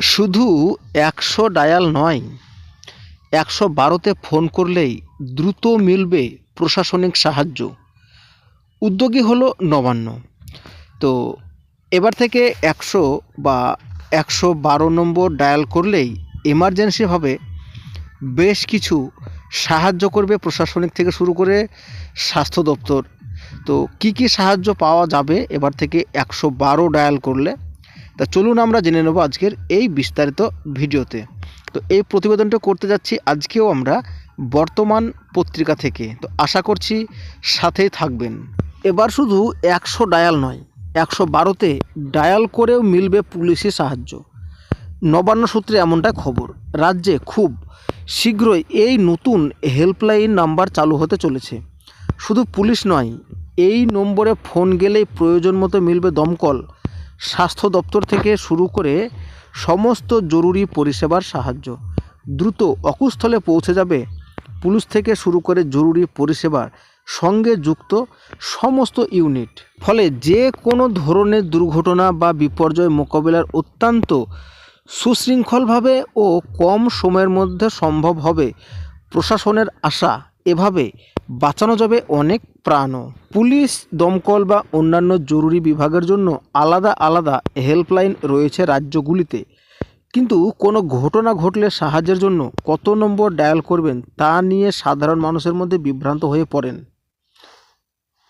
শুধু ১০০ ডায়াল নয়, ১১২তে ফোন করলেই দ্রুত মিলবে প্রশাসনিক সাহায্য। উদ্যোগী হলো নবান্ন। তো এবার থেকে ১০০ বা ১১২ নম্বর ডায়াল করলেই এমার্জেন্সিভাবে বেশ কিছু সাহায্য করবে প্রশাসনিক থেকে শুরু করে স্বাস্থ্য দপ্তর। তো কি কি সাহায্য পাওয়া যাবে এবার থেকে ১১২ ডায়াল করলে, তা চলুন আমরা জেনে নেব আজকের এই বিস্তারিত ভিডিওতে। তো এই প্রতিবেদনটা করতে যাচ্ছি আজকেও আমরা বর্তমান পত্রিকা থেকে। তো আশা করছি সাথেই থাকবেন। এবার শুধু ১০০ ডায়াল নয়, ১১২তে ডায়াল করেও মিলবে পুলিশি সাহায্য। নবান্ন সূত্রে এমনটা খবর। রাজ্যে খুব শীঘ্রই এই নতুন হেল্পলাইন নাম্বার চালু হতে চলেছে। শুধু পুলিশ নয়, এই নম্বরে ফোন গেলেই প্রয়োজন মতো মিলবে দমকল, স্বাস্থ্য দপ্তর থেকে শুরু করে সমস্ত জরুরি পরিষেবার সাহায্য। দ্রুত অকুস্থলে পৌঁছে যাবে পুলিশ থেকে শুরু করে জরুরি পরিষেবার সঙ্গে যুক্ত সমস্ত ইউনিট। ফলে যে কোনো ধরনের দুর্ঘটনা বা বিপর্যয় মোকাবিলার অত্যন্ত সুশৃঙ্খলভাবে ও কম সময়ের মধ্যে সম্ভব হবে। প্রশাসনের আশা, এভাবে বাঁচানো যাবে অনেক প্রাণও। পুলিশ, দমকল বা অন্যান্য জরুরি বিভাগের জন্য আলাদা আলাদা হেল্পলাইন রয়েছে রাজ্যগুলিতে, কিন্তু কোনো ঘটনা ঘটলে সাহায্যের জন্য কত নম্বর ডায়াল করবেন তা নিয়ে সাধারণ মানুষের মধ্যে বিভ্রান্ত হয়ে পড়েন।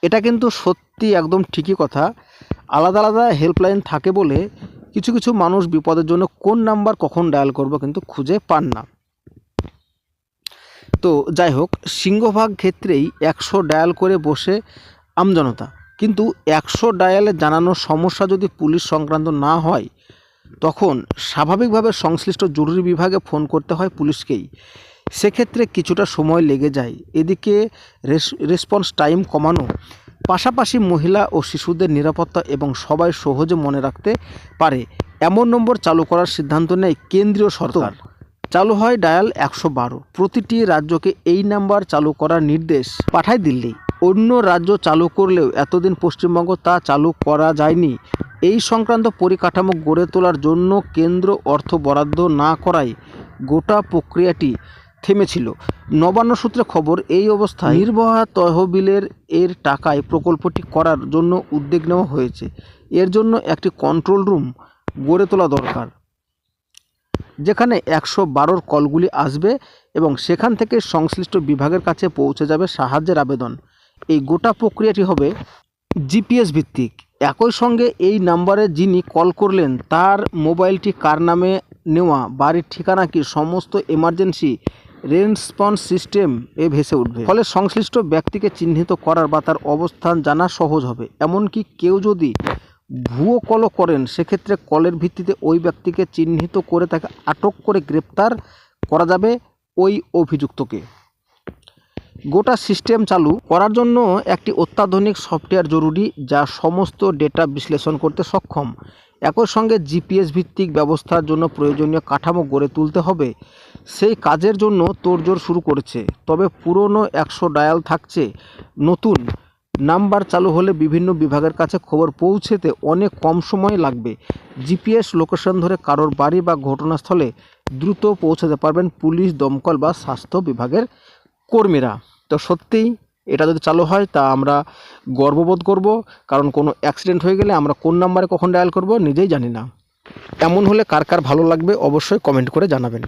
এটা কিন্তু সত্যি একদম ঠিকই কথা। আলাদা আলাদা হেল্পলাইন থাকে বলে কিছু কিছু মানুষ বিপদের জন্য কোন নাম্বার কখন ডায়াল করব কিন্তু খুঁজে পান না। তো যাই হোক, সিংহভাগ ক্ষেত্রেই ১০০ ডায়াল করে বসে আমজনতা, কিন্তু ১০০ ডায়ালে জানানো সমস্যা যদি পুলিশ সংক্রান্ত না হয়, তখন স্বাভাবিকভাবে সংশ্লিষ্ট জরুরি বিভাগে ফোন করতে হয় পুলিশকেই। সেক্ষেত্রে কিছুটা সময় লেগে যায়। এদিকে রেসপন্স টাইম কমানো, পাশাপাশি মহিলা ও শিশুদের নিরাপত্তা এবং সবাই সহজে মনে রাখতে পারে এমন নম্বর চালু করার সিদ্ধান্ত নেয় কেন্দ্রীয় সরকার। চালু হয় ডায়াল ১১২। প্রতিটি রাজ্যকে এই নাম্বার চালু করার নির্দেশ পাঠায় দিল্লি। অন্য রাজ্য চালু করলেও এতদিন পশ্চিমবঙ্গ তা চালু করা যায়নি। এই সংক্রান্ত পরিকাঠামো গড়ে তোলার জন্য কেন্দ্র অর্থ বরাদ্দ না করায় গোটা প্রক্রিয়াটি থেমেছিল। নবান্ন সূত্রে খবর, এই অবস্থায় নির্ভয়া তহবিলের টাকায় প্রকল্পটি করার জন্য উদ্যোগ নেওয়া হয়েছে। এর জন্য একটি কন্ট্রোল রুম গড়ে তোলা দরকার, যেখানে ১১২ কলগুলি আসবে এবং সেখান থেকে সংশ্লিষ্ট বিভাগের কাছে পৌঁছে যাবে সাহায্যের আবেদন। এই গোটা প্রক্রিয়াটি হবে জিপিএস ভিত্তিক। একই সঙ্গে এই নাম্বারে যিনি কল করলেন তার মোবাইলটি কার নামে নেওয়া, বাড়ির ঠিকানা কি, সমস্ত এমার্জেন্সি রেসপন্স সিস্টেম ভেসে উঠবে। ফলে সংশ্লিষ্ট ব্যক্তিকে চিহ্নিত করার বা তার অবস্থান জানা সহজ হবে। এমনকি কেউ যদি ভুয়ো কলও করেন, সেক্ষেত্রে কলের ভিত্তিতে ওই ব্যক্তিকে চিহ্নিত করে তাকে আটক করে গ্রেপ্তার করা যাবে ওই অভিযুক্তকে। গোটা সিস্টেম চালু করার জন্য একটি অত্যাধুনিক সফটওয়্যার জরুরি, যা সমস্ত ডেটা বিশ্লেষণ করতে সক্ষম। একই সঙ্গে জিপিএস ভিত্তিক ব্যবস্থার জন্য প্রয়োজনীয় কাঠামো গড়ে তুলতে হবে। সেই কাজের জন্য তোড়জোড় শুরু করেছে। তবে পুরনো ১০০ ডায়াল থাকছে, নতুন নাম্বার চালু হলে বিভিন্ন বিভাগের কাছে খবর পৌঁছতে অনেক কম সময় লাগবে। জিপিএস লোকেশন ধরে কারোর বাড়ি বা ঘটনাস্থলে দ্রুত পৌঁছাতে পারবেন পুলিশ, দমকল বা স্বাস্থ্য বিভাগের কর্মীরা। তো সত্যিই এটা যদি চালু হয় তা আমরা গর্ববোধ করব, কারণ কোনো অ্যাক্সিডেন্ট হয়ে গেলে আমরা কোন নাম্বারে কখন ডায়াল করব নিজেই জানি না। এমন হলে কার কার ভালো লাগবে অবশ্যই কমেন্ট করে জানাবেন।